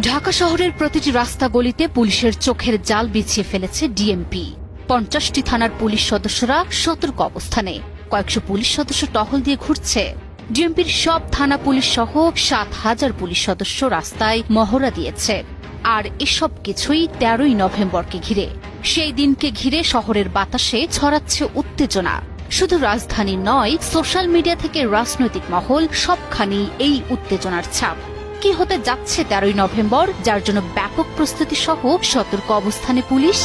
ঢাকা শহরের প্রতিটি রাস্তা গলিতে পুলিশের চোখের জাল বিছিয়ে ফেলেছে ডিএমপি। 50টি থানার পুলিশ সদস্যরা সতর্ক অবস্থানে, কয়েকশো পুলিশ সদস্য টহল দিয়ে ঘুরছে। ডিএমপির সব থানা পুলিশ সহ 7,000 পুলিশ সদস্য রাস্তায় মহড়া দিয়েছে। আর এসব কিছুই 13ই নভেম্বরকে ঘিরে। সেই দিনকে ঘিরে শহরের বাতাসে ছড়াচ্ছে উত্তেজনা। শুধু রাজধানী নয়, সোশ্যাল মিডিয়া থেকে রাজনৈতিক মহল সবখানেই এই উত্তেজনার ছাপ। কি হতে যাচ্ছে 13ই নভেম্বর, যার জন্য ব্যাপক প্রস্তুতি সহ সতর্ক অবস্থানে পুলিশ?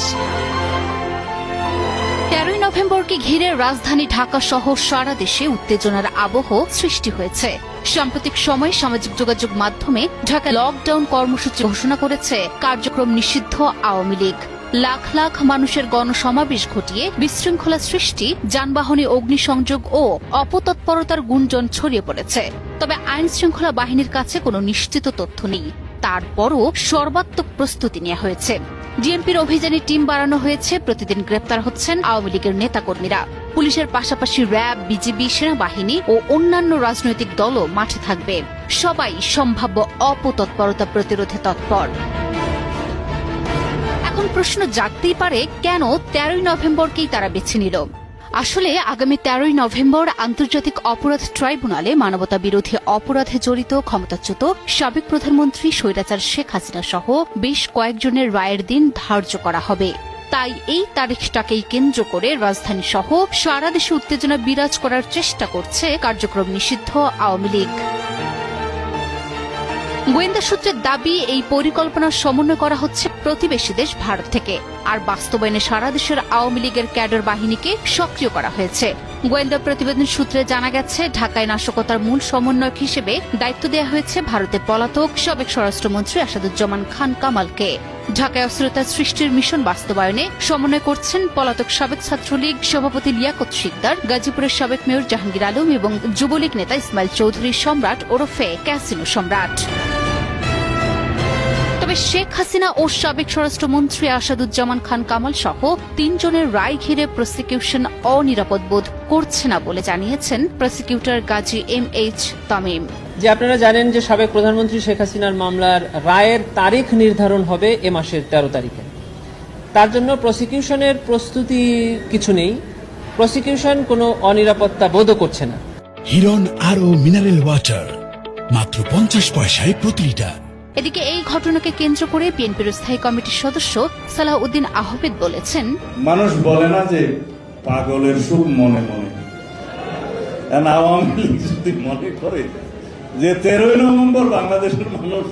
13ই নভেম্বরকে ঘিরে রাজধানী ঢাকা সহ সারা দেশে উত্তেজনার আবহ সৃষ্টি হয়েছে। সাম্প্রতিক সময়ে সামাজিক যোগাযোগ মাধ্যমে ঢাকা লকডাউন কর্মসূচি ঘোষণা করেছে কার্যক্রম নিষিদ্ধ আওয়ামী লীগ। লাখ লাখ মানুষের গণসমাবেশ ঘটিয়ে বিশৃঙ্খলা সৃষ্টি, যানবাহনে অগ্নিসংযোগ ও অপতৎপরতার গুঞ্জন ছড়িয়ে পড়েছে। তবে আইন শৃঙ্খলা বাহিনীর কাছে কোনো নিশ্চিত তথ্য নেই। তারপরও সর্বাত্মক প্রস্তুতি নেওয়া হয়েছে। ডিএমপির অভিযানে টিম বাড়ানো হয়েছে। প্রতিদিন গ্রেপ্তার হচ্ছেন আওয়ামী লীগের নেতাকর্মীরা। পুলিশের পাশাপাশি র্যাব, বিজিবি, সেনাবাহিনী ও অন্যান্য রাজনৈতিক দলও মাঠে থাকবে। সবাই সম্ভাব্য অপতৎপরতা প্রতিরোধে তৎপর। এখন প্রশ্ন জাগতেই পারে, কেন 13ই নভেম্বরকেই তারা বেছে নিল? আসলে আগামী 13ই নভেম্বর আন্তর্জাতিক অপরাধ ট্রাইব্যুনালে মানবতা বিরোধী অপরাধে জড়িত ক্ষমতাচ্যুত সাবেক প্রধানমন্ত্রী স্বৈরাচার শেখ হাসিনা সহ বেশ কয়েকজনের রায়ের দিন ধার্য করা হবে। তাই এই তারিখটাকেই কেন্দ্র করে রাজধানী সহ সারা দেশে উত্তেজনা বিরাজ করার চেষ্টা করছে কার্যক্রম নিষিদ্ধ আওয়ামী লীগ। গোয়েন্দা সূত্রের দাবি, এই পরিকল্পনার সমন্বয় করা হচ্ছে প্রতিবেশী দেশ ভারত থেকে। আর বাস্তবায়নে সারা দেশের আওয়ামী লীগের ক্যাডার বাহিনীকে সক্রিয় করা হয়েছে। গোয়েন্দা প্রতিবেদন সূত্রে জানা গেছে, ঢাকায় নাশকতার মূল সমন্বয়ক হিসেবে দায়িত্ব দেওয়া হয়েছে ভারতে পলাতক সাবেক স্বরাষ্ট্রমন্ত্রী আসাদুজ্জামান খান কামালকে। ঢাকায় অস্থিরতা সৃষ্টির মিশন বাস্তবায়নে সমন্বয় করছেন পলাতক সাবেক ছাত্রলীগ সভাপতি লিয়াকত শিকদার, গাজীপুরের সাবেক মেয়র জাহাঙ্গীর আলম এবং যুবলীগ নেতা ইসমাইল চৌধুরী সম্রাট ওরফে ক্যাসিনো সম্রাট। তবে শেখ হাসিনা ও সাবেক স্বরাষ্ট্রমন্ত্রী আসাদুজ্জামান খান কামাল সহ 3 জনের রায় ঘিরে প্রসিকিউশন অনিরাপদ বোধ করছে না বলে জানিয়েছেন প্রসিকিউটর গাজী MH তামিম। যে আপনারা জানেন যে সাবেক প্রধানমন্ত্রী শেখ হাসিনার মামলার রায়ের তারিখ নির্ধারণ হবে এ মাসের 13 তারিখে। তার জন্য প্রসিকিউশনের প্রস্তুতি কিছু নেই। প্রসিকিউশন কোনো অনিরাপত্তা বোধও করছে না। হিরন আরও মিনারেল ওয়াটার মাত্র 50 পয়সায় প্রতি লিটার। এদিকে এই ঘটনাকে কেন্দ্র করে বিএনপির স্থায়ী কমিটির সদস্য সালাহউদ্দিন আহমেদ বলেছেন, মানুষ বলে না যে পাগলের সুখ মনে মনে। আওয়ামী লীগ যদি মনে করে যে 13ই নভেম্বর বাংলাদেশের মানুষ